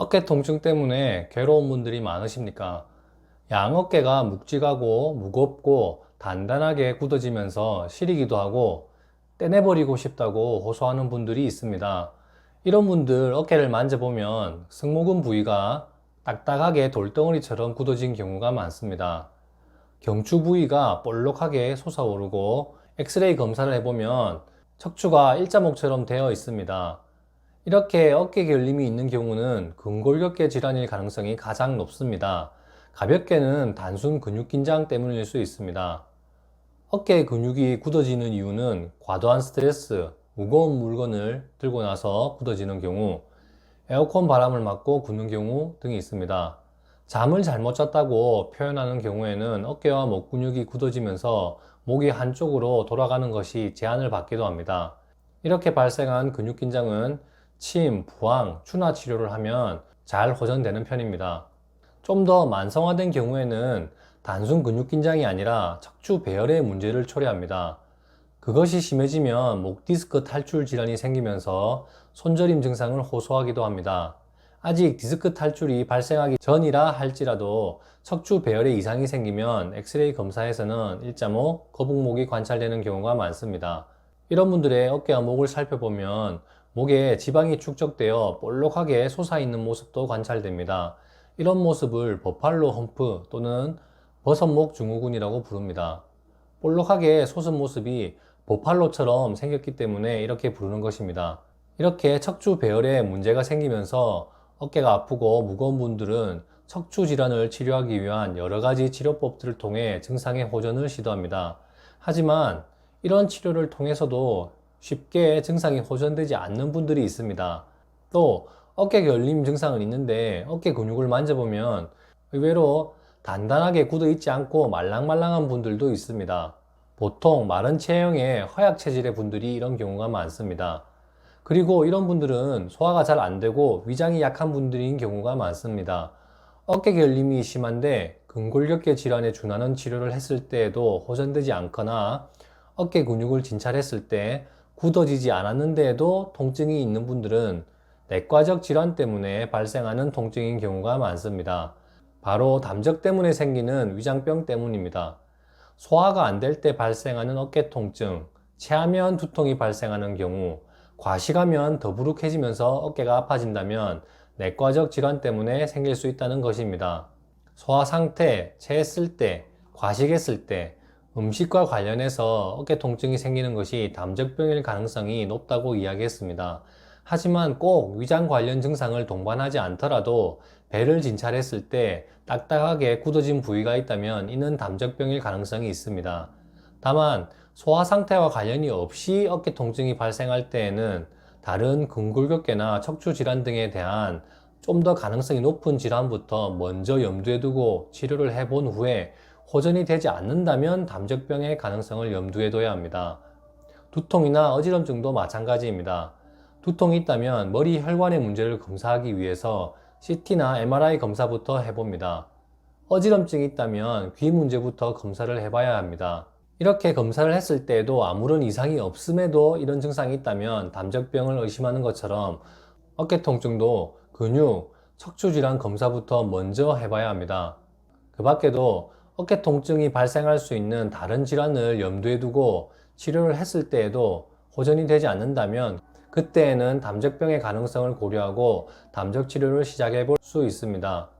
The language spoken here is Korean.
어깨 통증 때문에 괴로운 분들이 많으십니까? 양어깨가 묵직하고 무겁고 단단하게 굳어지면서 시리기도 하고 떼내버리고 싶다고 호소하는 분들이 있습니다. 이런 분들 어깨를 만져보면 승모근 부위가 딱딱하게 돌덩어리처럼 굳어진 경우가 많습니다. 경추 부위가 볼록하게 솟아오르고 엑스레이 검사를 해보면 척추가 일자목처럼 되어 있습니다. 이렇게 어깨 결림이 있는 경우는 근골격계 질환일 가능성이 가장 높습니다. 가볍게는 단순 근육 긴장 때문일 수 있습니다. 어깨 근육이 굳어지는 이유는 과도한 스트레스, 무거운 물건을 들고 나서 굳어지는 경우, 에어컨 바람을 맞고 굳는 경우 등이 있습니다. 잠을 잘못 잤다고 표현하는 경우에는 어깨와 목 근육이 굳어지면서 목이 한쪽으로 돌아가는 것이 제한을 받기도 합니다. 이렇게 발생한 근육 긴장은 침, 부항, 추나 치료를 하면 잘 호전되는 편입니다. 좀 더 만성화된 경우에는 단순 근육 긴장이 아니라 척추 배열의 문제를 초래합니다. 그것이 심해지면 목 디스크 탈출 질환이 생기면서 손저림 증상을 호소하기도 합니다. 아직 디스크 탈출이 발생하기 전이라 할지라도 척추 배열에 이상이 생기면 엑스레이 검사에서는 일자목, 거북목이 관찰되는 경우가 많습니다. 이런 분들의 어깨와 목을 살펴보면 목에 지방이 축적되어 볼록하게 솟아있는 모습도 관찰됩니다. 이런 모습을 버팔로 험프 또는 버섯목 증후군이라고 부릅니다. 볼록하게 솟은 모습이 버팔로처럼 생겼기 때문에 이렇게 부르는 것입니다. 이렇게 척추 배열에 문제가 생기면서 어깨가 아프고 무거운 분들은 척추 질환을 치료하기 위한 여러 가지 치료법들을 통해 증상의 호전을 시도합니다. 하지만 이런 치료를 통해서도 쉽게 증상이 호전되지 않는 분들이 있습니다. 또 어깨 결림 증상은 있는데 어깨 근육을 만져보면 의외로 단단하게 굳어 있지 않고 말랑말랑한 분들도 있습니다. 보통 마른 체형의 허약 체질의 분들이 이런 경우가 많습니다. 그리고 이런 분들은 소화가 잘 안 되고 위장이 약한 분들인 경우가 많습니다. 어깨 결림이 심한데 근골격계 질환에 준하는 치료를 했을 때에도 호전되지 않거나 어깨 근육을 진찰했을 때 굳어지지 않았는데도 통증이 있는 분들은 내과적 질환 때문에 발생하는 통증인 경우가 많습니다. 바로 담적 때문에 생기는 위장병 때문입니다. 소화가 안 될 때 발생하는 어깨 통증, 체하면 두통이 발생하는 경우, 과식하면 더부룩해지면서 어깨가 아파진다면 내과적 질환 때문에 생길 수 있다는 것입니다. 소화 상태, 체했을 때, 과식했을 때, 음식과 관련해서 어깨 통증이 생기는 것이 담적병일 가능성이 높다고 이야기했습니다. 하지만 꼭 위장 관련 증상을 동반하지 않더라도 배를 진찰했을 때 딱딱하게 굳어진 부위가 있다면 이는 담적병일 가능성이 있습니다. 다만 소화 상태와 관련이 없이 어깨 통증이 발생할 때에는 다른 근골격계나 척추 질환 등에 대한 좀 더 가능성이 높은 질환부터 먼저 염두에 두고 치료를 해본 후에 호전이 되지 않는다면 담적병의 가능성을 염두에 둬야 합니다. 두통이나 어지럼증도 마찬가지입니다. 두통이 있다면 머리 혈관의 문제를 검사하기 위해서 CT나 MRI 검사부터 해봅니다. 어지럼증이 있다면 귀 문제부터 검사를 해봐야 합니다. 이렇게 검사를 했을 때에도 아무런 이상이 없음에도 이런 증상이 있다면 담적병을 의심하는 것처럼 어깨 통증도 근육, 척추 질환 검사부터 먼저 해봐야 합니다. 그 밖에도 어깨 통증이 발생할 수 있는 다른 질환을 염두에 두고 치료를 했을 때에도 호전이 되지 않는다면 그때에는 담적병의 가능성을 고려하고 담적 치료를 시작해 볼 수 있습니다.